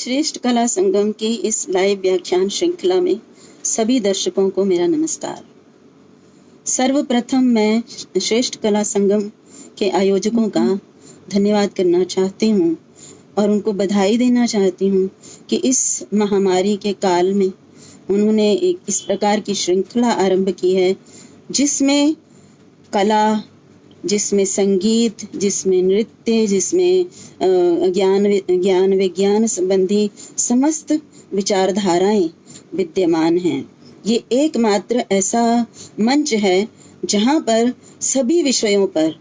श्रेष्ठ कला संगम की इस लाइव व्याख्यान श्रृंखला में सभी दर्शकों को मेरा नमस्कार। सर्वप्रथम मैं श्रेष्ठ कला संगम के आयोजकों का धन्यवाद करना चाहती हूँ और उनको बधाई देना चाहती हूँ कि इस महामारी के काल में उन्होंने एक इस प्रकार की श्रृंखला आरंभ की है जिसमें कला, जिसमें संगीत, जिसमें नृत्य, जिसमें ज्ञान विज्ञान संबंधी समस्त विचारधाराएं विद्यमान हैं। ये एकमात्र ऐसा मंच है जहाँ पर सभी विषयों पर,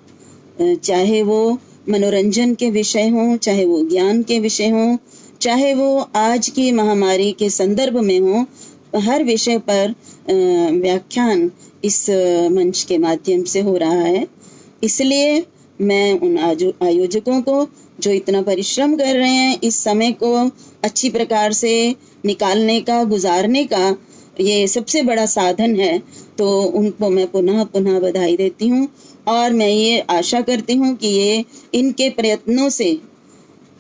चाहे वो मनोरंजन के विषय हों, चाहे वो ज्ञान के विषय हों, चाहे वो आज की महामारी के संदर्भ में हों, हर विषय पर व्याख्यान इस मंच के माध्यम से हो रहा है। इसलिए मैं उन आयोजकों को जो इतना परिश्रम कर रहे हैं, इस समय को अच्छी प्रकार से निकालने का, गुजारने का ये सबसे बड़ा साधन है, तो उनको मैं पुनः पुनः बधाई देती हूँ और मैं ये आशा करती हूँ कि ये इनके प्रयत्नों से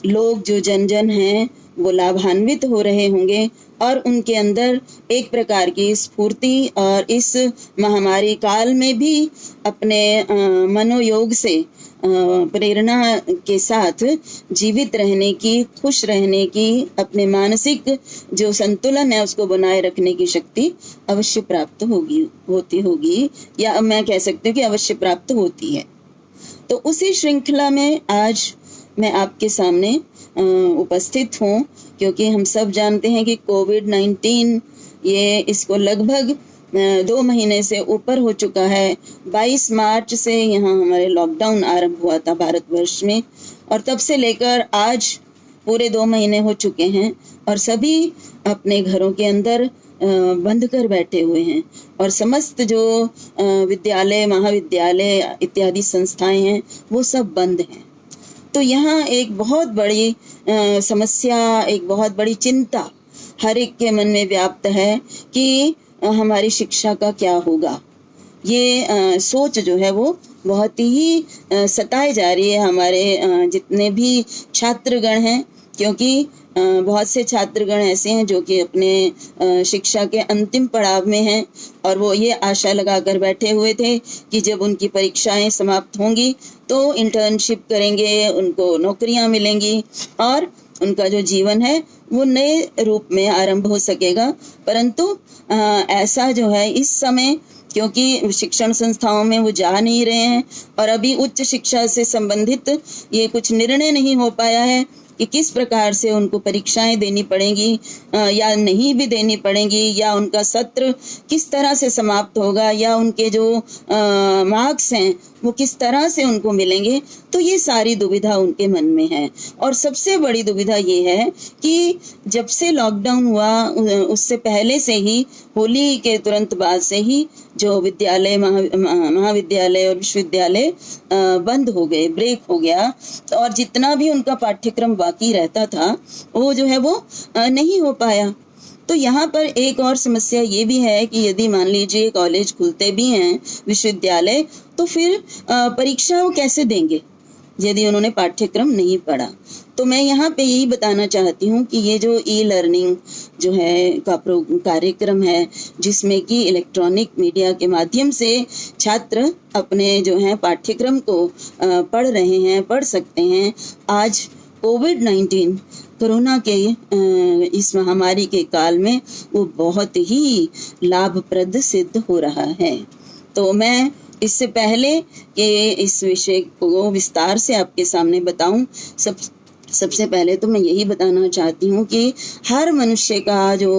लोग जो जन हैं वो लाभान्वित हो रहे होंगे और उनके अंदर एक प्रकार की स्फूर्ति और इस महामारी काल में भी अपने मनोयोग से प्रेरणा के साथ जीवित रहने की, खुश रहने की, अपने मानसिक जो संतुलन है उसको बनाए रखने की शक्ति अवश्य प्राप्त होगी या मैं कह सकती हूँ कि अवश्य प्राप्त होती है। तो उसी श्रृंखला में आज मैं आपके सामने उपस्थित हूँ क्योंकि हम सब जानते हैं कि कोविड-19 इसको लगभग 2 महीने से ऊपर हो चुका है। 22 मार्च से यहाँ हमारे लॉकडाउन आरंभ हुआ था भारतवर्ष में और तब से लेकर आज पूरे 2 महीने हो चुके हैं और सभी अपने घरों के अंदर बंद कर बैठे हुए हैं और समस्त जो विद्यालय, महाविद्यालय इत्यादि संस्थाएं हैं वो सब बंद हैं। तो यहाँ एक बहुत बड़ी समस्या, एक बहुत बड़ी चिंता हर एक के मन में व्याप्त है कि हमारी शिक्षा का क्या होगा। ये सोच जो है वो बहुत ही सताए जा रही है हमारे जितने भी छात्रगण हैं, क्योंकि बहुत से छात्रगण ऐसे हैं जो कि अपने शिक्षा के अंतिम पड़ाव में हैं और वो ये आशा लगा कर बैठे हुए थे कि जब उनकी परीक्षाएं समाप्त होंगी तो इंटर्नशिप करेंगे, उनको नौकरियां मिलेंगी और उनका जो जीवन है वो नए रूप में आरंभ हो सकेगा। परंतु ऐसा जो है इस समय, क्योंकि शिक्षण संस्थाओं में वो जा नहीं रहे हैं और अभी उच्च शिक्षा से संबंधित ये कुछ निर्णय नहीं हो पाया है कि किस प्रकार से उनको परीक्षाएं देनी पड़ेंगी या नहीं भी देनी पड़ेंगी, या उनका सत्र किस तरह से समाप्त होगा, या उनके जो मार्क्स हैं वो किस तरह से उनको मिलेंगे। तो ये सारी दुविधा उनके मन में है और सबसे बड़ी दुविधा ये है कि जब से लॉकडाउन हुआ उससे पहले से ही, होली के तुरंत बाद से ही जो विद्यालय, महाविद्यालय और विश्वविद्यालय बंद हो गए, ब्रेक हो गया और जितना भी उनका पाठ्यक्रम बाकी रहता था वो जो है वो नहीं हो पाया। तो यहाँ पर एक और समस्या ये भी है कि यदि मान लीजिए कॉलेज खुलते भी हैं, विश्वविद्यालय, तो फिर परीक्षा वो कैसे देंगे यदि उन्होंने पाठ्यक्रम नहीं पढ़ा। तो मैं यहाँ पे यही बताना चाहती हूँ कि ये जो ई लर्निंग जो है का कार्यक्रम है, जिसमें कि इलेक्ट्रॉनिक मीडिया के माध्यम से छात्र अपने जो है पाठ्यक्रम को पढ़ रहे हैं, पढ़ सकते हैं। आज कोविड-19 कोरोना के इस महामारी के काल में वो बहुत ही लाभप्रद सिद्ध हो रहा है। तो मैं इससे पहले कि इस विषय को विस्तार से आपके सामने बताऊं, सबसे पहले तो मैं यही बताना चाहती हूँ कि हर मनुष्य का जो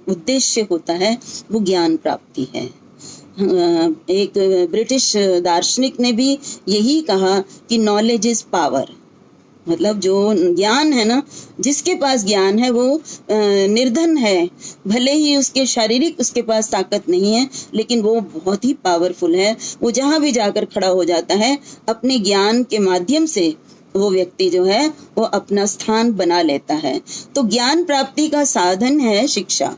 उद्देश्य होता है वो ज्ञान प्राप्ति है। एक ब्रिटिश दार्शनिक ने भी यही कहा कि नॉलेज इज पावर, मतलब जो ज्ञान है ना, जिसके पास ज्ञान है वो निर्धन है, भले ही उसके शारीरिक उसके पास ताकत नहीं है लेकिन वो बहुत ही पावरफुल है। वो जहाँ भी जाकर खड़ा हो जाता है, अपने ज्ञान के माध्यम से वो व्यक्ति जो है वो अपना स्थान बना लेता है। तो ज्ञान प्राप्ति का साधन है शिक्षा।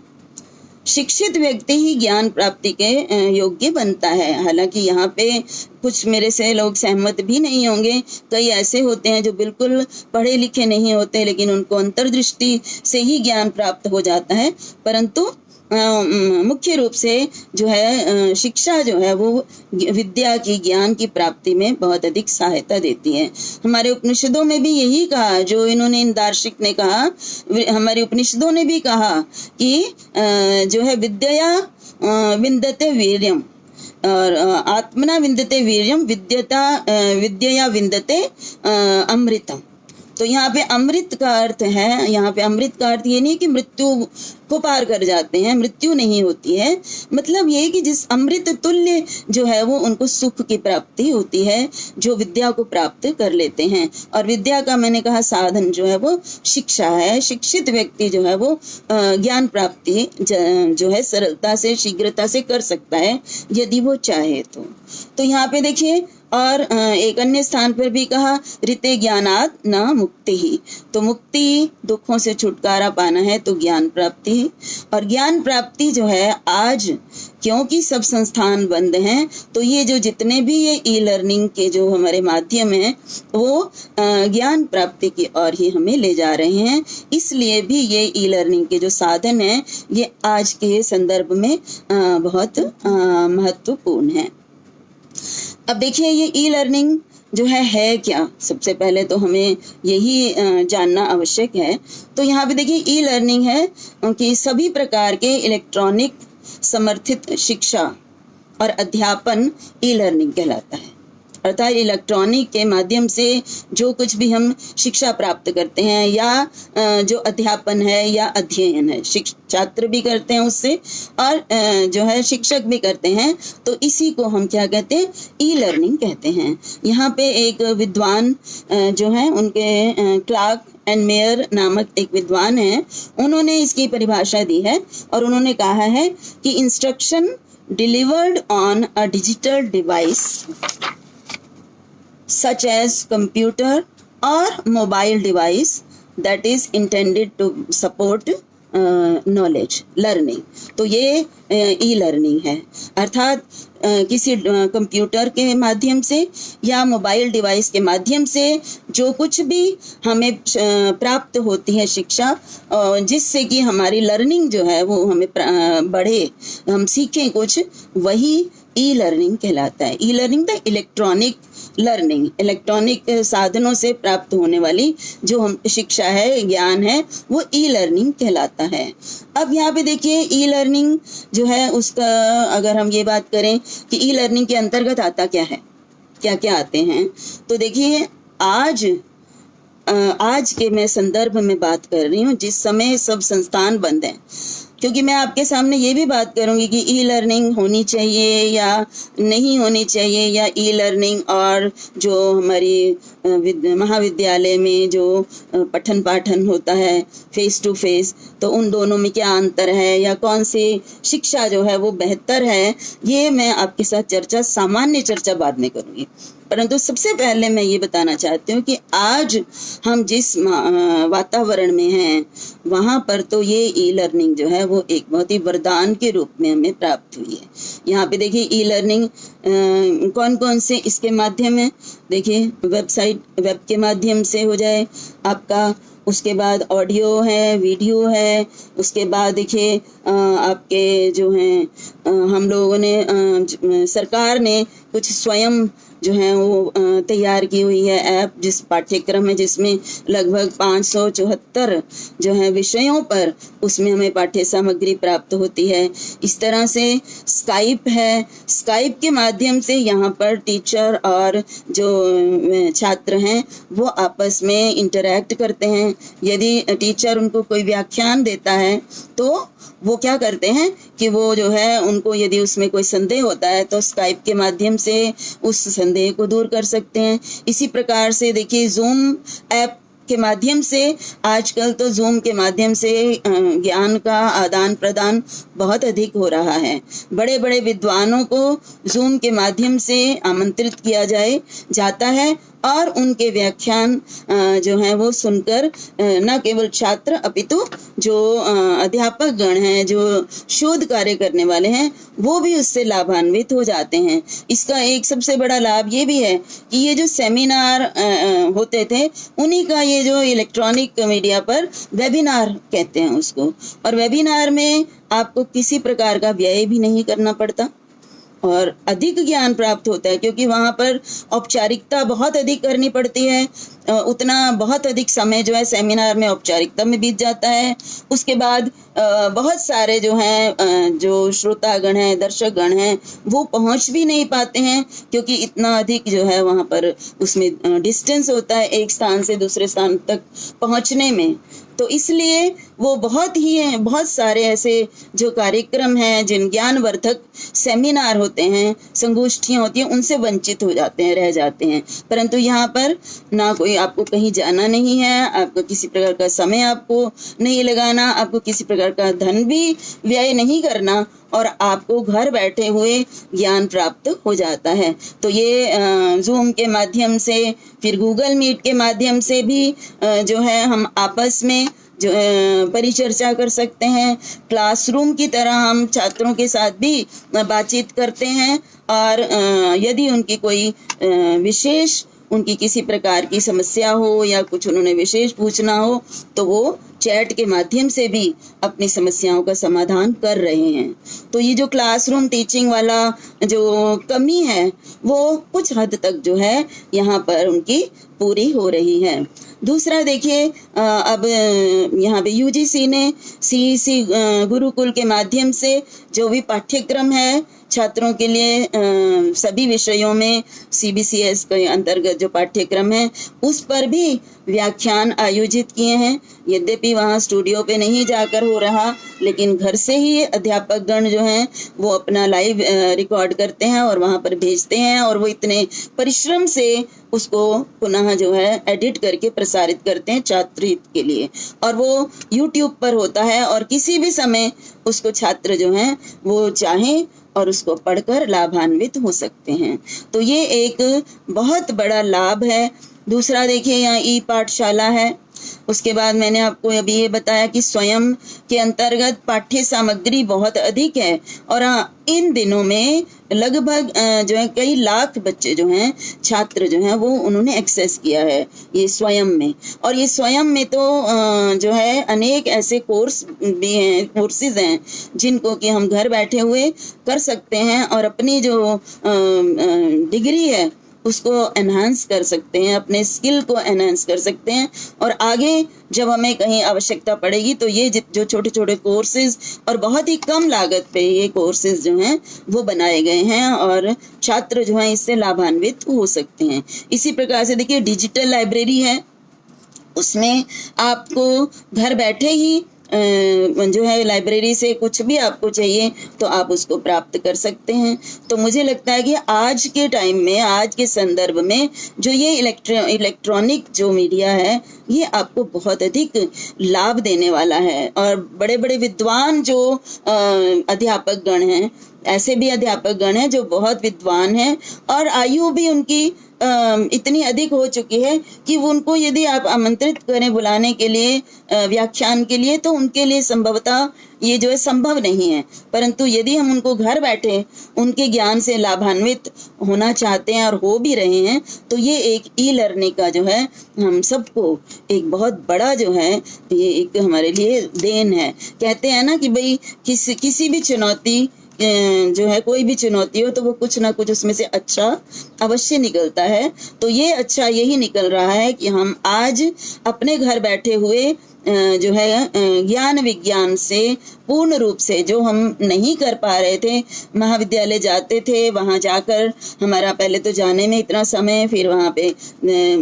शिक्षित व्यक्ति ही ज्ञान प्राप्ति के योग्य बनता है। हालांकि यहाँ पे कुछ मेरे से लोग सहमत भी नहीं होंगे। कई ऐसे होते हैं जो बिल्कुल पढ़े लिखे नहीं होते, लेकिन उनको अंतर्दृष्टि से ही ज्ञान प्राप्त हो जाता है। परंतु मुख्य रूप से जो है शिक्षा जो है वो विद्या की, ज्ञान की प्राप्ति में बहुत अधिक सहायता देती है। हमारे उपनिषदों में भी यही कहा, जो इन्होंने इन दार्शनिक ने कहा, हमारे उपनिषदों ने भी कहा कि जो है विद्या विन्दते वीर्यम और आत्मना विन्दते वीर्यम विद्यया विन्दते अमृतम। तो यहाँ पे अमृत का अर्थ है, यहाँ पे अमृत का अर्थ ये नहीं कि मृत्यु को पार कर जाते हैं, मृत्यु नहीं होती है। मतलब ये कि जिस अमृत तुल्य जो है वो उनको सुख की प्राप्ति होती है, जो विद्या को प्राप्त कर लेते हैं। और विद्या का मैंने कहा साधन जो है वो शिक्षा है। शिक्षित व्यक्ति जो है वो ज्ञान प्राप्ति जो है सरलता से, शीघ्रता से कर सकता है यदि वो चाहे तो यहाँ पे देखिए, और एक अन्य स्थान पर भी कहा ऋते ज्ञानात् न मुक्ति ही। तो मुक्ति, दुखों से छुटकारा पाना है तो ज्ञान प्राप्ति है। और ज्ञान प्राप्ति जो है आज क्योंकि सब संस्थान बंद हैं, तो ये जो जितने भी ये ई लर्निंग के जो हमारे माध्यम हैं वो ज्ञान प्राप्ति की ओर ही हमें ले जा रहे हैं। इसलिए भी ये ई लर्निंग के जो साधन हैं ये आज के संदर्भ में बहुत महत्वपूर्ण है। अब देखिए ये ई लर्निंग जो है क्या। सबसे पहले तो हमें यही जानना आवश्यक है। तो यहाँ पे देखिए ई लर्निंग है कि सभी प्रकार के इलेक्ट्रॉनिक समर्थित शिक्षा और अध्यापन ई लर्निंग कहलाता है। अर्थात इलेक्ट्रॉनिक के माध्यम से जो कुछ भी हम शिक्षा प्राप्त करते हैं या जो अध्यापन है या अध्ययन है, छात्र भी करते हैं उससे और जो है शिक्षक भी करते हैं, तो इसी को हम क्या कहते हैं, ई लर्निंग कहते हैं। यहाँ पे एक विद्वान जो है उनके क्लार्क एंड मेयर नामक एक विद्वान है, उन्होंने इसकी परिभाषा दी है और उन्होंने कहा है कि instruction delivered on a digital device such as computer or mobile device that is intended to support knowledge learning। तो ये ई लर्निंग है। अर्थात किसी कंप्यूटर के माध्यम से या मोबाइल डिवाइस के माध्यम से जो कुछ भी हमें प्राप्त होती है शिक्षा, जिससे कि हमारी लर्निंग जो है वो हमें बढ़े, हम सीखें कुछ, वही ई लर्निंग कहलाता है। E learning the electronic learning, electronic साधनों से प्राप्त होने वाली जो हम शिक्षा है, ज्ञान है, वो ई लर्निंग कहलाता है। अब यहाँ पे देखिए ई लर्निंग जो है उसका अगर हम ये बात करें कि ई लर्निंग के अंतर्गत आता क्या है, क्या क्या आते हैं, तो देखिए आज के मैं संदर्भ में बात कर रही हूँ जिस समय सब संस्थान बंद हैं, क्योंकि मैं आपके सामने ये भी बात करूंगी कि ई लर्निंग होनी चाहिए या नहीं होनी चाहिए, या ई लर्निंग और जो हमारी महाविद्यालय में जो पठन पाठन होता है फेस टू फेस, तो उन दोनों में क्या अंतर है या कौन सी शिक्षा जो है वो बेहतर है, ये मैं आपके साथ सामान्य चर्चा बाद में करूंगी। परंतु सबसे पहले मैं ये बताना चाहती हूँ कि आज हम जिस वातावरण में हैं वहाँ पर तो ये ई लर्निंग जो है वो एक बहुत ही वरदान के रूप में हमें प्राप्त हुई है। यहाँ पे देखिए ई लर्निंग कौन कौन से इसके माध्यम है, देखिए वेब के माध्यम से हो जाए आपका, उसके बाद ऑडियो है, वीडियो है, उसके बाद देखिए आपके जो हैं हम लोगों ने सरकार ने कुछ स्वयं जो है वो तैयार की हुई है ऐप, जिस पाठ्यक्रम है जिसमें लगभग 574 जो है विषयों पर उसमें हमें पाठ्य सामग्री प्राप्त होती है। इस तरह से स्काइप है, स्काइप के माध्यम से यहाँ पर टीचर और जो छात्र हैं वो आपस में इंटरैक्ट करते हैं। यदि टीचर उनको कोई व्याख्यान देता है तो वो क्या करते हैं कि वो जो है उनको यदि उसमें कोई संदेह होता है तो स्काइप के माध्यम से उस संदेह को दूर कर सकते हैं। इसी प्रकार से देखिए जूम ऐप के माध्यम से, आजकल तो जूम के माध्यम से ज्ञान का आदान प्रदान बहुत अधिक हो रहा है। बड़े बड़े विद्वानों को जूम के माध्यम से आमंत्रित किया जाता है और उनके व्याख्यान जो हैं वो सुनकर न केवल छात्र अपितु जो अध्यापक गण हैं, जो शोध कार्य करने वाले हैं, वो भी उससे लाभान्वित हो जाते हैं। इसका एक सबसे बड़ा लाभ ये भी है कि ये जो सेमिनार होते थे, उन्हीं का ये जो इलेक्ट्रॉनिक मीडिया पर वेबिनार कहते हैं उसको, और वेबिनार में आपको किसी प्रकार का व्यय भी नहीं करना पड़ता और अधिक ज्ञान प्राप्त होता है, क्योंकि वहाँ पर औपचारिकता बहुत अधिक करनी पड़ती है। उतना बहुत अधिक समय जो है सेमिनार में औपचारिकता में बीत जाता है। उसके बाद बहुत सारे जो हैं जो श्रोतागण हैं, दर्शक गण हैं, वो पहुँच भी नहीं पाते हैं, क्योंकि इतना अधिक जो है वहाँ पर उसमें डिस्टेंस होता है एक स्थान से दूसरे स्थान तक पहुँचने में। तो इसलिए वो बहुत सारे ऐसे जो कार्यक्रम हैं, जिन ज्ञानवर्धक सेमिनार होते हैं, संगोष्ठियाँ होती हैं, उनसे वंचित हो जाते हैं, रह जाते हैं। परंतु यहाँ पर ना कोई आपको कहीं जाना नहीं है, आपको किसी प्रकार का समय आपको नहीं लगाना, आपको किसी प्रकार का धन भी व्यय नहीं करना, और आपको घर बैठे हुए ज्ञान प्राप्त हो जाता है। तो ये जूम के माध्यम से, फिर गूगल मीट के माध्यम से भी जो है हम आपस में जो परिचर्चा कर सकते हैं। क्लासरूम की तरह हम छात्रों के साथ भी बातचीत करते हैं, और यदि उनकी कोई विशेष उनकी किसी प्रकार की समस्या हो या कुछ उन्होंने विशेष पूछना हो, तो वो चैट के माध्यम से भी अपनी समस्याओं का समाधान कर रहे हैं। तो ये जो क्लासरूम टीचिंग वाला जो कमी है, वो कुछ हद तक जो है यहाँ पर उनकी पूरी हो रही है। दूसरा देखिए, अब यहाँ पे यूजीसी ने सीईसी गुरुकुल के माध्यम से जो भी पाठ्यक्रम है छात्रों के लिए सभी विषयों में, सीबीसीएस के अंतर्गत जो पाठ्यक्रम है, उस पर भी व्याख्यान आयोजित किए हैं। यद्यपि वहाँ स्टूडियो पे नहीं जाकर हो रहा, लेकिन घर से ही अध्यापक गण जो हैं वो अपना लाइव रिकॉर्ड करते हैं और वहाँ पर भेजते हैं, और वो इतने परिश्रम से उसको पुनः जो है एडिट करके प्रसारित करते हैं छात्र हित के लिए, और वो यूट्यूब पर होता है, और किसी भी समय उसको छात्र जो हैं वो चाहें और उसको पढ़कर लाभान्वित हो सकते हैं। तो ये एक बहुत बड़ा लाभ है। दूसरा देखिए, यहाँ ई पाठशाला है। उसके बाद मैंने आपको अभी ये बताया कि स्वयं के अंतर्गत पाठ्य सामग्री बहुत अधिक है, और इन दिनों में लगभग जो है कई लाख बच्चे जो हैं, छात्र जो हैं, वो उन्होंने एक्सेस किया है ये स्वयं में। और ये स्वयं में तो जो है अनेक ऐसे कोर्स भी हैं, कोर्सेज हैं, जिनको कि हम घर बैठे हुए कर सकते हैं और अपनी जो डिग्री है उसको एनहांस कर सकते हैं, अपने स्किल को एनहांस कर सकते हैं, और आगे जब हमें कहीं आवश्यकता पड़ेगी तो ये जो छोटे छोटे कोर्सेज और बहुत ही कम लागत पे ये कोर्सेज जो हैं वो बनाए गए हैं, और छात्र जो हैं इससे लाभान्वित हो सकते हैं। इसी प्रकार से देखिए, डिजिटल लाइब्रेरी है, उसमें आपको घर बैठे ही जो है लाइब्रेरी से कुछ भी आपको चाहिए तो आप उसको प्राप्त कर सकते हैं। तो मुझे लगता है कि आज के टाइम में, आज के संदर्भ में जो ये इलेक्ट्रॉनिक जो मीडिया है, ये आपको बहुत अधिक लाभ देने वाला है। और बड़े बड़े विद्वान जो अध्यापक गण हैं, ऐसे भी अध्यापक गण हैं जो बहुत विद्वान हैं, और आयु भी उनकी इतनी अधिक हो चुकी है कि वो उनको यदि आप आमंत्रित करें बुलाने के लिए, व्याख्यान के लिए, तो उनके लिए संभवतः ये जो है संभव नहीं है। परंतु यदि हम उनको घर बैठे उनके ज्ञान से लाभान्वित होना चाहते हैं और हो भी रहे हैं, तो ये एक ई लर्निंग का जो है हम सबको एक बहुत बड़ा जो है ये एक हमारे लिए देन है। कहते हैं ना कि भाई किसी भी चुनौती जो है, कोई भी चुनौती हो तो वो कुछ ना कुछ उसमें से अच्छा अवश्य निकलता है। तो ये अच्छा यही निकल रहा है कि हम आज अपने घर बैठे हुए जो है ज्ञान विज्ञान से पूर्ण रूप से, जो हम नहीं कर पा रहे थे, महाविद्यालय जाते थे, वहाँ जाकर हमारा पहले तो जाने में इतना समय, फिर वहाँ पे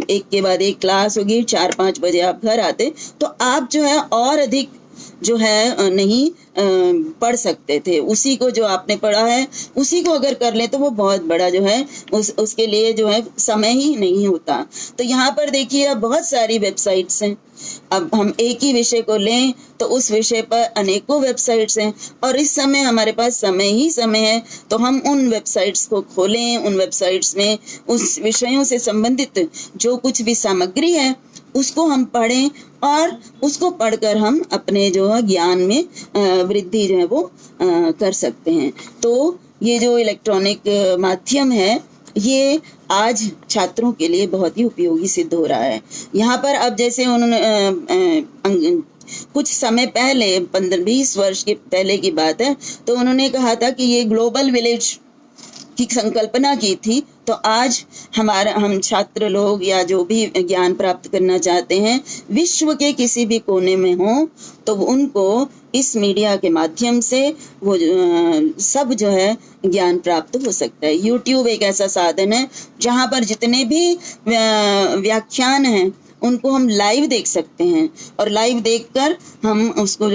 एक के बाद एक क्लास होगी, 4-5 बजे आप घर आते, तो आप जो है और अधिक जो है नहीं पढ़ सकते थे। उसी को जो आपने पढ़ा है उसी को अगर कर ले तो वो बहुत बड़ा जो है उसके लिए जो है समय ही नहीं होता। तो यहाँ पर देखिए अब बहुत सारी वेबसाइट्स हैं। अब हम एक ही विषय को लें तो उस विषय पर अनेकों वेबसाइट्स हैं और इस समय हमारे पास समय ही समय है, तो हम उन वेबसाइट्स को खोलें, उन वेबसाइट्स में उस विषयों से संबंधित जो कुछ भी सामग्री है उसको हम पढ़ें और उसको पढ़कर हम अपने जो है ज्ञान में वृद्धि जो है वो कर सकते हैं। तो ये जो इलेक्ट्रॉनिक माध्यम है ये आज छात्रों के लिए बहुत ही उपयोगी सिद्ध हो रहा है। यहाँ पर अब जैसे उन्होंने कुछ समय पहले 15-20 वर्ष के पहले की बात है, तो उन्होंने कहा था कि ये ग्लोबल विलेज की संकल्पना की थी। तो आज हम छात्र लोग या जो भी ज्ञान प्राप्त करना चाहते हैं विश्व के किसी भी कोने में हो तो उनको इस मीडिया के माध्यम से वो सब जो है ज्ञान प्राप्त हो सकता है। YouTube एक ऐसा साधन है जहाँ पर जितने भी व्याख्यान हैं उनको हम लाइव देख सकते हैं और लाइव देखकर हम उसको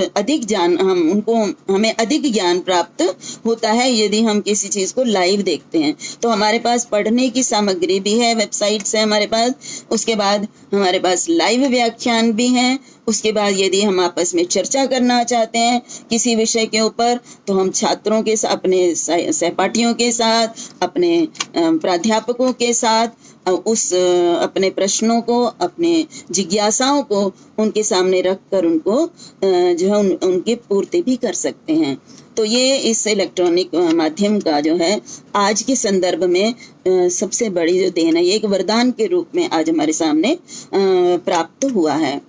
हमें अधिक ज्ञान प्राप्त होता है यदि हम किसी चीज़ को लाइव देखते हैं। तो हमारे पास पढ़ने की सामग्री भी है, वेबसाइट्स है हमारे पास, उसके बाद हमारे पास लाइव व्याख्यान भी हैं। उसके बाद यदि हम आपस में चर्चा करना चाहते हैं किसी विषय के ऊपर तो हम छात्रों के साथ, अपने सहपाठियों के साथ, अपने प्राध्यापकों के साथ अपने प्रश्नों को, अपने जिज्ञासाओं को उनके सामने रखकर उनको जो है उनकी पूर्ति भी कर सकते हैं। तो ये इस इलेक्ट्रॉनिक माध्यम का जो है आज के संदर्भ में सबसे बड़ी जो देन है, ये एक वरदान के रूप में आज हमारे सामने प्राप्त हुआ है।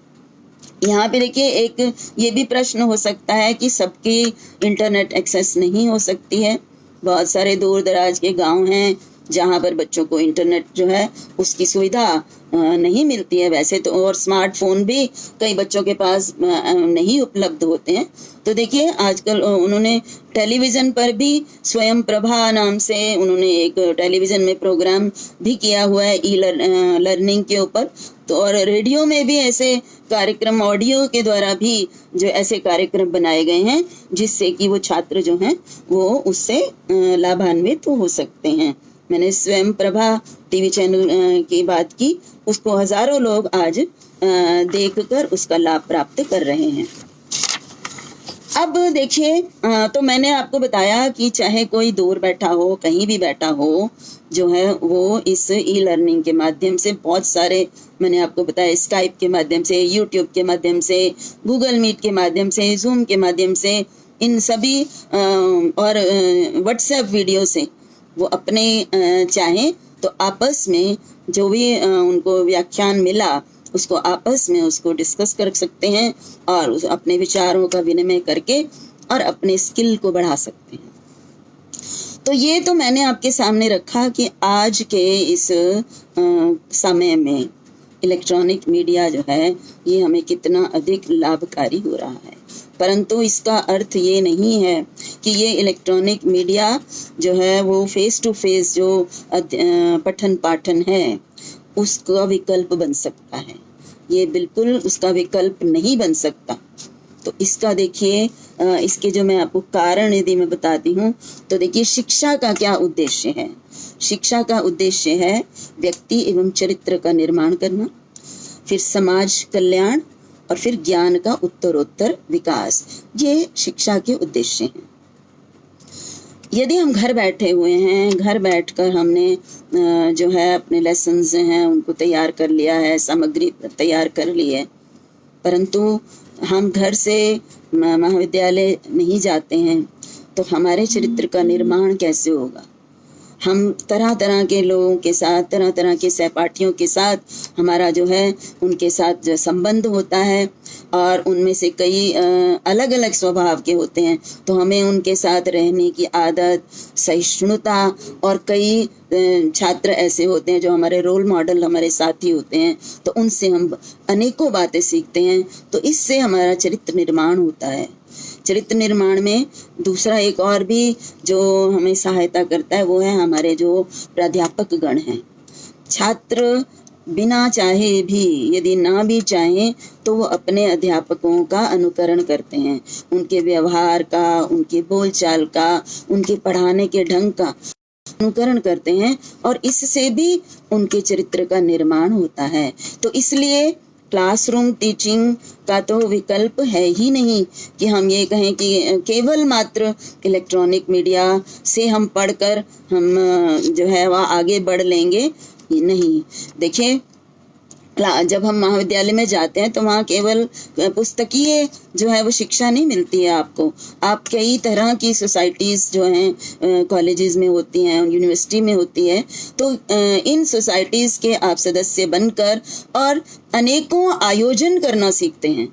यहाँ पे देखिए एक ये भी प्रश्न हो सकता है कि सबकी इंटरनेट एक्सेस नहीं हो सकती है। बहुत सारे दूर दराज के गांव हैं जहाँ पर बच्चों को इंटरनेट जो है उसकी सुविधा नहीं मिलती है वैसे तो, और स्मार्टफोन भी कई बच्चों के पास नहीं उपलब्ध होते हैं। तो देखिए आजकल उन्होंने टेलीविज़न पर भी स्वयं प्रभा नाम से उन्होंने एक टेलीविज़न में प्रोग्राम भी किया हुआ है लर्निंग के ऊपर। तो और रेडियो में भी ऐसे कार्यक्रम, ऑडियो के द्वारा भी जो ऐसे कार्यक्रम बनाए गए हैं जिससे कि वो छात्र जो हैं वो उससे लाभान्वित हो सकते हैं। मैंने स्वयं प्रभा टीवी चैनल की बात की, उसको हजारों लोग आज देखकर उसका लाभ प्राप्त कर रहे हैं। अब देखिए तो मैंने आपको बताया कि चाहे कोई दूर बैठा हो, कहीं भी बैठा हो, जो है वो इस ई लर्निंग के माध्यम से बहुत सारे, मैंने आपको बताया स्काइप के माध्यम से, यूट्यूब के माध्यम से, गूगल मीट के माध्यम से, जूम के माध्यम से, इन सभी और व्हाट्सएप वीडियो से वो अपने चाहें तो आपस में जो भी उनको व्याख्यान मिला उसको आपस में उसको डिस्कस कर सकते हैं और अपने विचारों का विनिमय करके और अपने स्किल को बढ़ा सकते हैं। तो ये तो मैंने आपके सामने रखा कि आज के इस समय में इलेक्ट्रॉनिक मीडिया जो है ये हमें कितना अधिक लाभकारी हो रहा है। परंतु इसका अर्थ ये नहीं है कि ये इलेक्ट्रॉनिक मीडिया जो है वो फेस टू फेस जो पठन पाठन है उसका विकल्प बन सकता है। ये बिल्कुल उसका विकल्प नहीं बन सकता। तो इसका देखिए इसके जो मैं आपको कारण यदि मैं बताती हूँ तो देखिए शिक्षा का क्या उद्देश्य है। शिक्षा का उद्देश्य है व्यक्ति एवं चरित्र का निर्माण करना, फिर समाज कल्याण और फिर ज्ञान का उत्तरोत्तर विकास। ये शिक्षा के उद्देश्य हैं। यदि हम घर बैठे हुए हैं, घर बैठकर हमने जो है अपने लेसन्स हैं उनको तैयार कर लिया है, सामग्री तैयार कर ली है, परंतु हम घर से महाविद्यालय नहीं जाते हैं तो हमारे चरित्र का निर्माण कैसे होगा। हम तरह तरह के लोगों के साथ, तरह तरह के सहपाठियों के साथ हमारा जो है उनके साथ जो संबंध होता है और उनमें से कई अलग अलग स्वभाव के होते हैं, तो हमें उनके साथ रहने की आदत, सहिष्णुता, और कई छात्र ऐसे होते हैं जो हमारे रोल मॉडल, हमारे साथी होते हैं, तो उनसे हम अनेकों बातें सीखते हैं। तो इससे हमारा चरित्र निर्माण होता है। चरित्र निर्माण में दूसरा एक और भी जो हमें सहायता करता है वो है हमारे जो प्राध्यापक गण हैं। छात्र बिना चाहे भी, यदि ना भी चाहें तो वो अपने अध्यापकों का अनुकरण करते हैं, उनके व्यवहार का, उनके बोलचाल का, उनके पढ़ाने के ढंग का अनुकरण करते हैं और इससे भी उनके चरित्र का निर्माण होता है। तो इसलिए क्लासरूम टीचिंग का तो विकल्प है ही नहीं कि हम ये कहें कि केवल मात्र इलेक्ट्रॉनिक मीडिया से हम पढ़कर हम जो है वह आगे बढ़ लेंगे, नहीं। देखिए, जब हम महाविद्यालय में जाते हैं तो वहाँ केवल पुस्तकीय जो है वो शिक्षा नहीं मिलती है आपको। आप कई तरह की सोसाइटीज़ जो हैं कॉलेजेस में होती हैं, यूनिवर्सिटी में होती है, तो इन सोसाइटीज़ के आप सदस्य बनकर और अनेकों आयोजन करना सीखते हैं।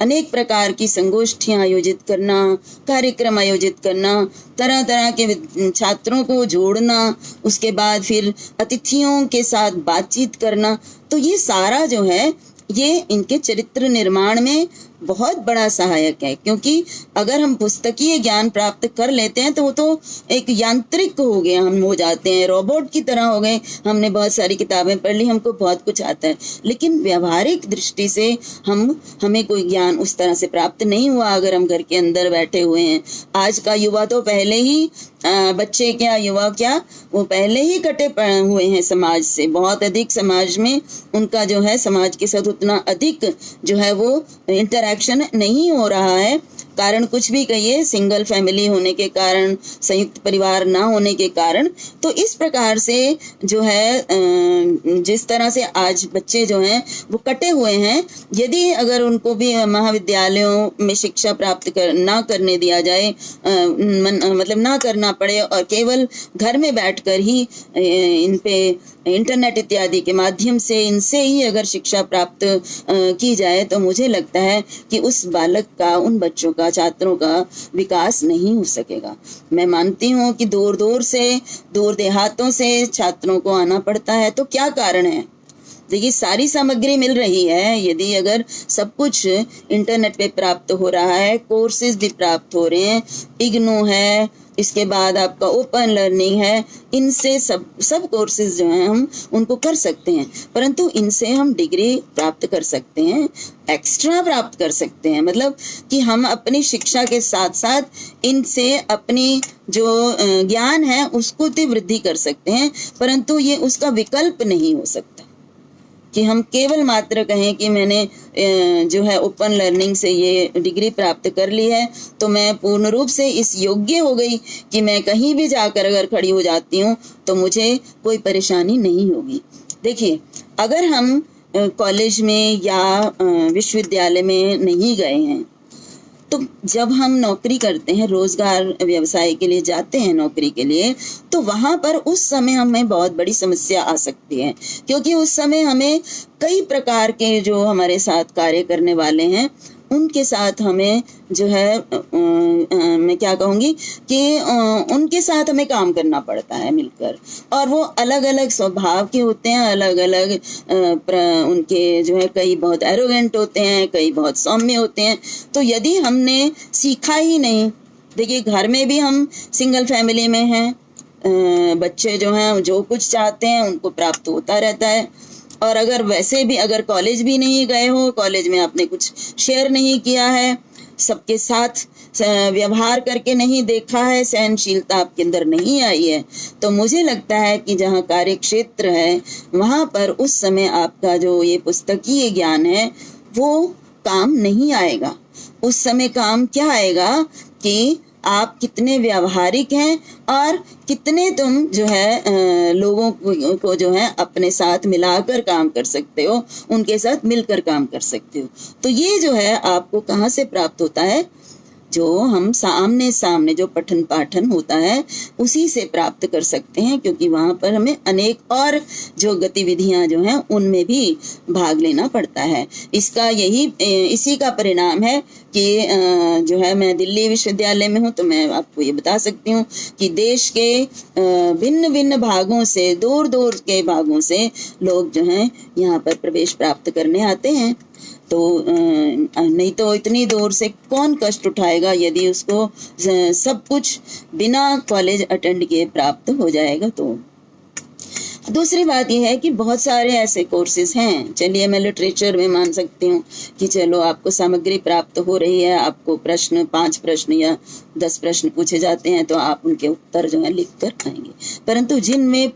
अनेक प्रकार की संगोष्ठियां आयोजित करना, कार्यक्रम आयोजित करना, तरह तरह के छात्रों को जोड़ना, उसके बाद फिर अतिथियों के साथ बातचीत करना, तो ये सारा जो है ये इनके चरित्र निर्माण में बहुत बड़ा सहायक है। क्योंकि अगर हम पुस्तकीय ज्ञान प्राप्त कर लेते हैं तो वो तो एक यांत्रिक हो गया, हम हो जाते हैं, रोबोट की तरह हो गए। हमने बहुत सारी किताबें पढ़ ली, हमको बहुत कुछ आता है, लेकिन व्यवहारिक दृष्टि से हमें कोई ज्ञान उस तरह से प्राप्त नहीं हुआ अगर हम घर के अंदर बैठे हुए हैं। आज का युवा तो पहले ही बच्चे क्या, युवा क्या, वो पहले ही कटे हुए हैं समाज से, बहुत अधिक समाज में उनका जो है समाज के साथ उतना अधिक जो है वो इंटरैक्शन नहीं हो रहा है। कारण कुछ भी कहिए, सिंगल फैमिली होने के कारण, संयुक्त परिवार ना होने के कारण। तो इस प्रकार से जो है जिस तरह से आज बच्चे जो हैं वो कटे हुए हैं, यदि अगर उनको भी महाविद्यालयों में शिक्षा प्राप्त ना करने दिया जाए, मतलब ना करना पड़े और केवल घर में बैठकर ही इन पे इंटरनेट इत्यादि के माध्यम से इनसे ही अगर शिक्षा प्राप्त की जाए, तो मुझे लगता है कि उस बालक का, उन बच्चों का, छात्रों का विकास नहीं हो सकेगा। मैं मानती हूँ कि दूर दूर से, दूर देहातों से छात्रों को आना पड़ता है। तो क्या कारण है? देखिए, सारी सामग्री मिल रही है, यदि अगर सब कुछ इंटरनेट पे प्राप्त हो रहा है, कोर्सेज भी प्राप्त हो रहे हैं, इग्नू है, इसके बाद आपका ओपन लर्निंग है, इनसे सब कोर्सेज जो हैं हम उनको कर सकते हैं, परंतु इनसे हम डिग्री प्राप्त कर सकते हैं, एक्स्ट्रा प्राप्त कर सकते हैं। मतलब कि हम अपनी शिक्षा के साथ साथ इनसे अपनी जो ज्ञान है उसको तो वृद्धि कर सकते हैं, परंतु ये उसका विकल्प नहीं हो सकता कि हम केवल मात्र कहें कि मैंने जो है ओपन लर्निंग से ये डिग्री प्राप्त कर ली है तो मैं पूर्ण रूप से इस योग्य हो गई कि मैं कहीं भी जाकर अगर खड़ी हो जाती हूँ तो मुझे कोई परेशानी नहीं होगी। देखिए, अगर हम कॉलेज में या विश्वविद्यालय में नहीं गए हैं, तो जब हम नौकरी करते हैं, रोजगार व्यवसाय के लिए जाते हैं नौकरी के लिए, तो वहां पर उस समय हमें बहुत बड़ी समस्या आ सकती है, क्योंकि उस समय हमें कई प्रकार के जो हमारे साथ कार्य करने वाले हैं उनके साथ हमें जो है मैं क्या कहूँगी कि उनके साथ हमें काम करना पड़ता है मिलकर, और वो अलग अलग स्वभाव के होते हैं, अलग अलग उनके जो है कई बहुत एरोगेंट होते हैं, कई बहुत सौम्य होते हैं। तो यदि हमने सीखा ही नहीं, देखिए घर में भी हम सिंगल फैमिली में हैं, बच्चे जो हैं जो कुछ चाहते हैं उनको प्राप्त होता रहता है, और अगर वैसे भी अगर कॉलेज भी नहीं गए हो, कॉलेज में आपने कुछ शेयर नहीं किया है, सबके साथ व्यवहार करके नहीं देखा है, सहनशीलता आपके अंदर नहीं आई है, तो मुझे लगता है कि जहाँ कार्य क्षेत्र है वहाँ पर उस समय आपका जो ये पुस्तकीय ज्ञान है वो काम नहीं आएगा। उस समय काम क्या आएगा कि आप कितने व्यावहारिक हैं और कितने तुम जो है लोगों को जो है अपने साथ मिलाकर काम कर सकते हो, उनके साथ मिलकर काम कर सकते हो। तो ये जो है आपको कहाँ से प्राप्त होता है? जो हम सामने सामने जो पठन पाठन होता है उसी से प्राप्त कर सकते हैं, क्योंकि वहाँ पर हमें अनेक और जो गतिविधियाँ जो हैं उनमें भी भाग लेना पड़ता है। इसका इसी का परिणाम है कि जो है मैं दिल्ली विश्वविद्यालय में हूँ, तो मैं आपको ये बता सकती हूँ कि देश के भिन्न भिन्न भागों से, दूर दूर के भागों से लोग जो हैं यहाँ पर प्रवेश प्राप्त करने आते हैं। तो नहीं तो इतनी दूर से कौन कष्ट उठाएगा यदि उसको सब कुछ बिना कॉलेज अटेंड किए प्राप्त हो जाएगा। तो दूसरी बात यह है कि बहुत सारे ऐसे कोर्सेज हैं, चलिए मैं लिटरेचर में मान सकती हूँ कि चलो आपको सामग्री प्राप्त हो रही है, आपको 5 प्रश्न या 10 प्रश्न पूछे जाते हैं तो आप उनके उत्तर जो है लिख कर आएंगे, परंतु जिनमें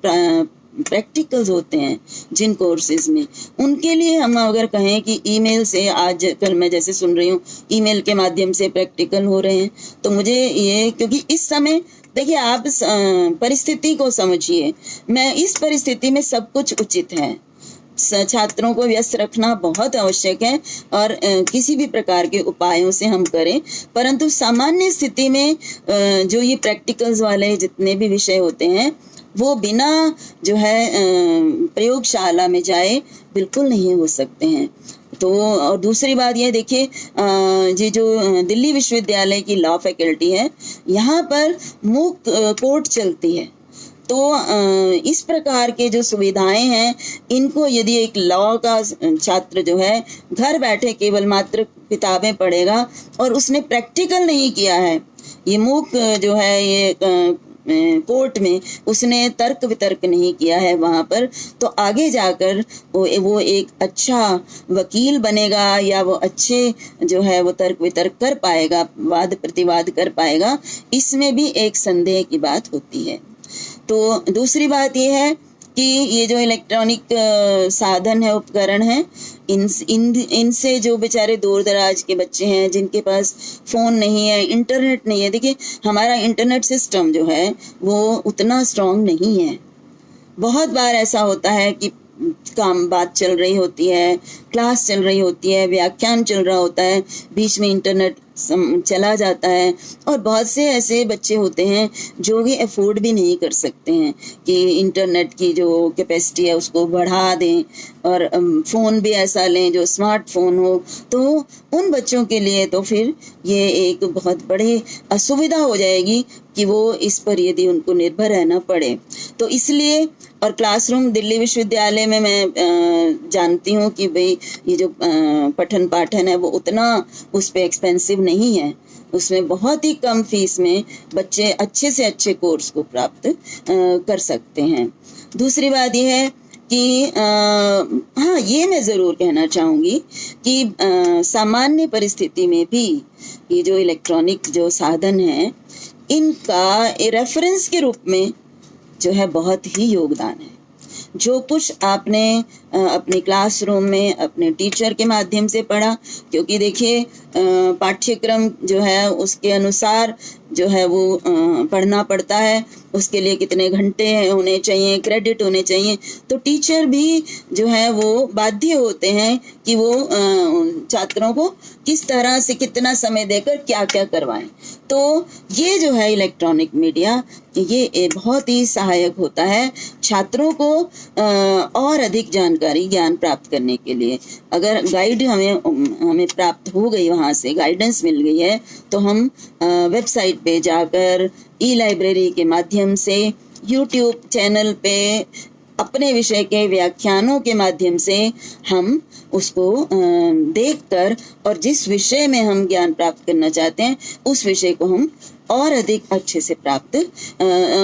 प्रैक्टिकल्स होते हैं जिन कोर्सेज में, उनके लिए हम अगर कहें कि ईमेल से, आज कल मैं जैसे सुन रही हूँ ईमेल के माध्यम से प्रैक्टिकल हो रहे हैं, तो मुझे ये, क्योंकि इस समय देखिए आप परिस्थिति को समझिए, मैं इस परिस्थिति में सब कुछ उचित है, छात्रों को व्यस्त रखना बहुत आवश्यक है और किसी भी प्रकार के उपायों से हम करें, परंतु सामान्य स्थिति में जो ये प्रैक्टिकल्स वाले जितने भी विषय होते हैं वो बिना जो है प्रयोगशाला में जाए बिल्कुल नहीं हो सकते हैं। तो और दूसरी बात ये देखिए, ये जो दिल्ली विश्वविद्यालय की लॉ फैकल्टी है, यहाँ पर मूक कोर्ट चलती है, तो इस प्रकार के जो सुविधाएं हैं, इनको यदि एक लॉ का छात्र जो है घर बैठे केवल मात्र किताबें पढ़ेगा और उसने प्रैक्टिकल नहीं किया है, ये मूक जो है ये कोर्ट में उसने तर्क वितर्क नहीं किया है वहाँ पर, तो आगे जाकर वो एक अच्छा वकील बनेगा या वो अच्छे जो है वो तर्क वितर्क कर पाएगा, वाद प्रतिवाद कर पाएगा, इसमें भी एक संदेह की बात होती है। तो दूसरी बात ये है कि ये जो इलेक्ट्रॉनिक साधन है, उपकरण है, इनसे जो बेचारे दूर दराज के बच्चे हैं जिनके पास फ़ोन नहीं है, इंटरनेट नहीं है, देखिए हमारा इंटरनेट सिस्टम जो है वो उतना स्ट्रांग नहीं है। बहुत बार ऐसा होता है कि बात चल रही होती है, क्लास चल रही होती है, व्याख्यान चल रहा होता है, बीच में इंटरनेट चला जाता है, और बहुत से ऐसे बच्चे होते हैं जो कि अफोर्ड भी नहीं कर सकते हैं कि इंटरनेट की जो कैपेसिटी है उसको बढ़ा दें और फ़ोन भी ऐसा लें जो स्मार्टफोन हो, तो उन बच्चों के लिए तो फिर ये एक बहुत बड़ी असुविधा हो जाएगी कि वो इस पर यदि उनको निर्भर रहना पड़े। तो इसलिए, और क्लासरूम दिल्ली विश्वविद्यालय में मैं जानती हूँ कि भाई ये जो पठन पाठन है वो उतना उस पे एक्सपेंसिव नहीं है, उसमें बहुत ही कम फीस में बच्चे अच्छे से अच्छे कोर्स को प्राप्त कर सकते हैं। दूसरी बात यह है कि हाँ, ये मैं ज़रूर कहना चाहूँगी कि सामान्य परिस्थिति में भी ये जो इलेक्ट्रॉनिक जो साधन है, इनका रेफरेंस के रूप में जो है बहुत ही योगदान है। जो कुछ आपने अपने क्लासरूम में अपने टीचर के माध्यम से पढ़ा, क्योंकि देखिए पाठ्यक्रम जो है उसके अनुसार जो है वो पढ़ना पड़ता है, उसके लिए कितने घंटे होने चाहिए, क्रेडिट होने चाहिए, तो टीचर भी जो है वो बाध्य होते हैं कि वो छात्रों को किस तरह से कितना समय देकर क्या क्या करवाएं। तो ये जो है इलेक्ट्रॉनिक मीडिया, ये बहुत ही सहायक होता है छात्रों को और अधिक ज्ञान प्राप्त करने के लिए। अगर गाइड हमें प्राप्त हो गई, वहाँ से गाइडेंस मिल गई है, तो हम वेबसाइट पे जाकर ई-लाइब्रेरी के माध्यम से, यूट्यूब चैनल पे अपने विषय के व्याख्यानों के माध्यम से हम उसको देखकर और जिस विषय में हम ज्ञान प्राप्त करना चाहते हैं उस विषय को हम और अधिक अच्छे से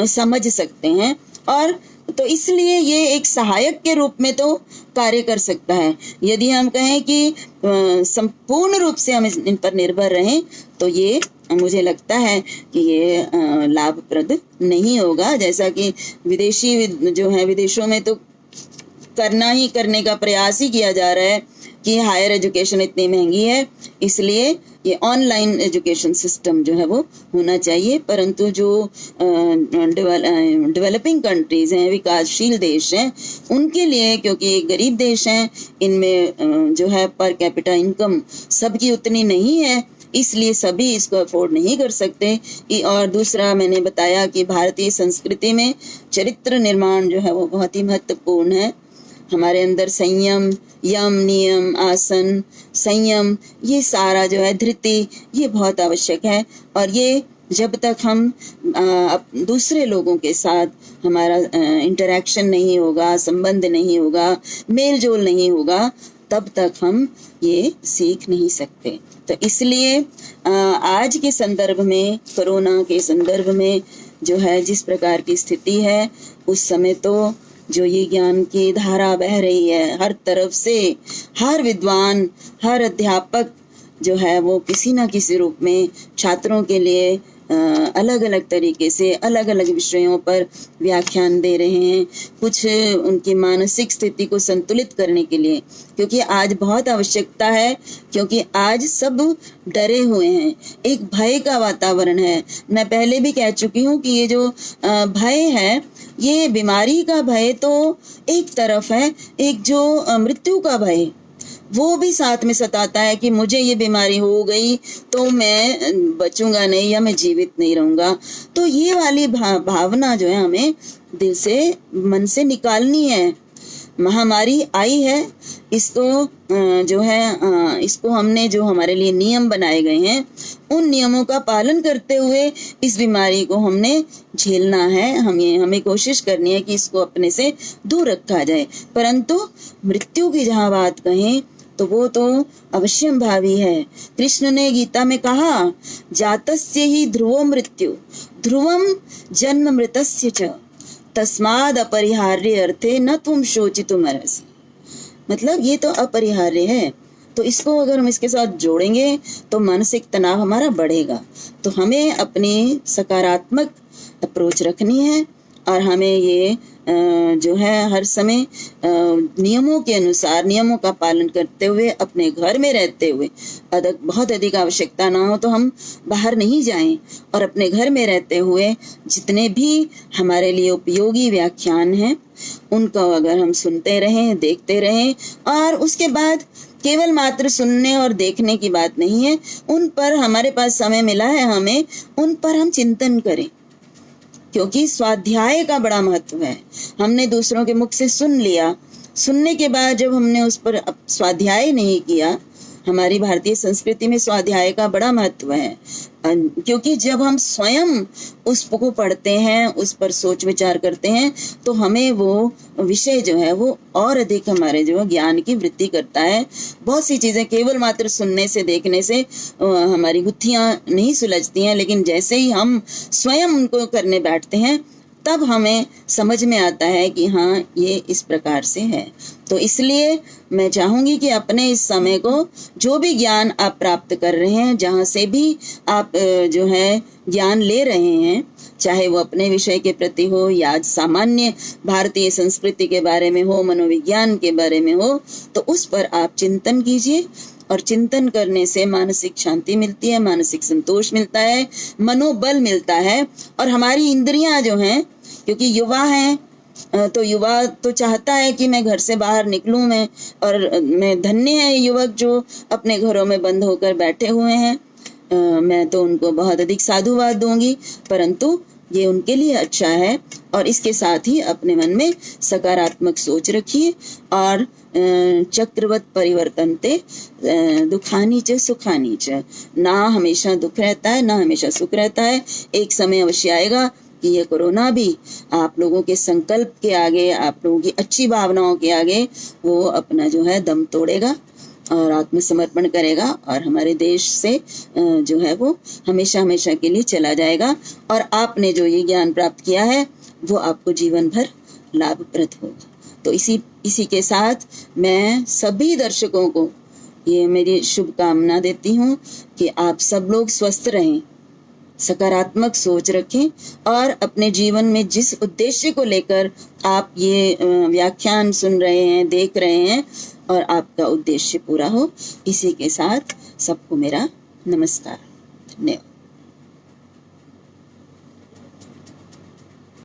समझ सकते हैं। और तो इसलिए ये एक सहायक के रूप में तो कार्य कर सकता है। यदि हम कहें कि संपूर्ण रूप से हम इन पर निर्भर रहें, तो ये मुझे लगता है कि ये लाभप्रद नहीं होगा। जैसा कि विदेशी जो है, विदेशों में तो करने का प्रयास ही किया जा रहा है कि हायर एजुकेशन इतनी महंगी है, इसलिए ये ऑनलाइन एजुकेशन सिस्टम जो है वो होना चाहिए। परंतु जो डेवलपिंग कंट्रीज हैं, विकासशील देश हैं, उनके लिए, क्योंकि गरीब देश हैं, इनमें जो है पर कैपिटा इनकम सबकी उतनी नहीं है, इसलिए सभी इसको अफोर्ड नहीं कर सकते। और दूसरा मैंने बताया कि भारतीय संस्कृति में चरित्र निर्माण जो है वो बहुत ही महत्वपूर्ण है। हमारे अंदर संयम, यम, नियम, आसन, संयम, ये सारा जो है, धृति, ये बहुत आवश्यक है। और ये जब तक हम दूसरे लोगों के साथ हमारा इंटरेक्शन नहीं होगा, संबंध नहीं होगा, मेल जोल नहीं होगा, तब तक हम ये सीख नहीं सकते। तो इसलिए आज के संदर्भ में, कोरोना के संदर्भ में जो है जिस प्रकार की स्थिति है, उस समय तो जो ये ज्ञान की धारा बह रही है हर तरफ से, हर विद्वान, हर अध्यापक जो है वो किसी न किसी रूप में छात्रों के लिए अलग अलग तरीके से अलग अलग विषयों पर व्याख्यान दे रहे हैं, कुछ उनकी मानसिक स्थिति को संतुलित करने के लिए, क्योंकि आज बहुत आवश्यकता है, क्योंकि आज सब डरे हुए हैं, एक भय का वातावरण है। मैं पहले भी कह चुकी हूँ कि ये जो भय है, ये बीमारी का भय तो एक तरफ है, एक जो मृत्यु का भय वो भी साथ में सताता है कि मुझे ये बीमारी हो गई तो मैं बचूंगा नहीं या मैं जीवित नहीं रहूंगा। तो ये वाली भावना जो है हमें दिल से, मन से निकालनी है। महामारी आई है, इसको जो है इसको हमने जो हमारे लिए नियम बनाए गए हैं उन नियमों का पालन करते हुए इस बीमारी को हमने झेलना है। हमें कोशिश करनी है कि इसको अपने से दूर रखा जाए। परंतु मृत्यु की जहाँ बात कहें तो वो तो अवश्यम भावी है। कृष्ण ने गीता में कहा, जातस्य ही ध्रुवो मृत्यु ध्रुवम जन्म मृतस्य च तस्माद अपरिहार्य अर्थे न तुम शोचितुमर्हसि। मतलब ये तो अपरिहार्य है, तो इसको अगर हम इसके साथ जोड़ेंगे तो मानसिक तनाव हमारा बढ़ेगा। तो हमें अपनी सकारात्मक अप्रोच रखनी है और हमें ये जो है हर समय नियमों के अनुसार, नियमों का पालन करते हुए, अपने घर में रहते हुए, बहुत अधिक आवश्यकता ना हो तो हम बाहर नहीं जाएं, और अपने घर में रहते हुए जितने भी हमारे लिए उपयोगी व्याख्यान हैं उनको अगर हम सुनते रहें, देखते रहें, और उसके बाद केवल मात्र सुनने और देखने की बात नहीं है, उन पर हमारे पास समय मिला है, हमें उन पर हम चिंतन करें, क्योंकि स्वाध्याय का बड़ा महत्व है। हमने दूसरों के मुख से सुन लिया, सुनने के बाद जब हमने उस पर स्वाध्याय नहीं किया, हमारी भारतीय संस्कृति में स्वाध्याय का बड़ा महत्व है, क्योंकि जब हम स्वयं उसको पढ़ते हैं, उस पर सोच विचार करते हैं, तो हमें वो विषय जो है वो और अधिक हमारे जो ज्ञान की वृद्धि करता है। बहुत सी चीजें केवल मात्र सुनने से, देखने से हमारी गुत्थियां नहीं सुलझती हैं, लेकिन जैसे ही हम स्वयं उनको करने बैठते हैं तब हमें समझ में आता है कि हाँ ये इस प्रकार से है। तो इसलिए मैं चाहूंगी कि अपने इस समय को, जो भी ज्ञान आप प्राप्त कर रहे हैं, जहाँ से भी आप जो है ज्ञान ले रहे हैं, चाहे वो अपने विषय के प्रति हो या सामान्य भारतीय संस्कृति के बारे में हो, मनोविज्ञान के बारे में हो, तो उस पर आप चिंतन कीजिए। और चिंतन करने से मानसिक शांति मिलती है, मानसिक संतोष मिलता है, मनोबल मिलता है, और हमारी इंद्रियां जो हैं, क्योंकि युवा हैं तो युवा तो चाहता है कि मैं घर से बाहर निकलूं, मैं धन्य है युवक जो अपने घरों में बंद होकर बैठे हुए हैं। मैं तो उनको बहुत अधिक साधुवाद दूंगी, परंतु ये उनके लिए अच्छा है। और इसके साथ ही अपने मन में सकारात्मक सोच रखिए, और चक्रवत परिवर्तनते दुखानी च सुखानी च, ना हमेशा दुख रहता है, ना हमेशा सुख रहता है। एक समय अवश्य आएगा कि ये कोरोना भी आप लोगों के संकल्प के आगे, आप लोगों की अच्छी भावनाओं के आगे वो अपना जो है दम तोड़ेगा और आत्मसमर्पण करेगा, और हमारे देश से जो है वो हमेशा हमेशा के लिए चला जाएगा। और आपने जो ये ज्ञान प्राप्त किया है वो आपको जीवन भर लाभप्रद होगा। तो इसी के साथ मैं सभी दर्शकों को ये मेरी शुभकामना देती हूँ कि आप सब लोग स्वस्थ रहें, सकारात्मक सोच रखें, और अपने जीवन में जिस उद्देश्य को लेकर आप ये व्याख्यान सुन रहे हैं, देख रहे हैं, और आपका उद्देश्य पूरा हो। इसी के साथ सबको मेरा नमस्कार, धन्यवाद।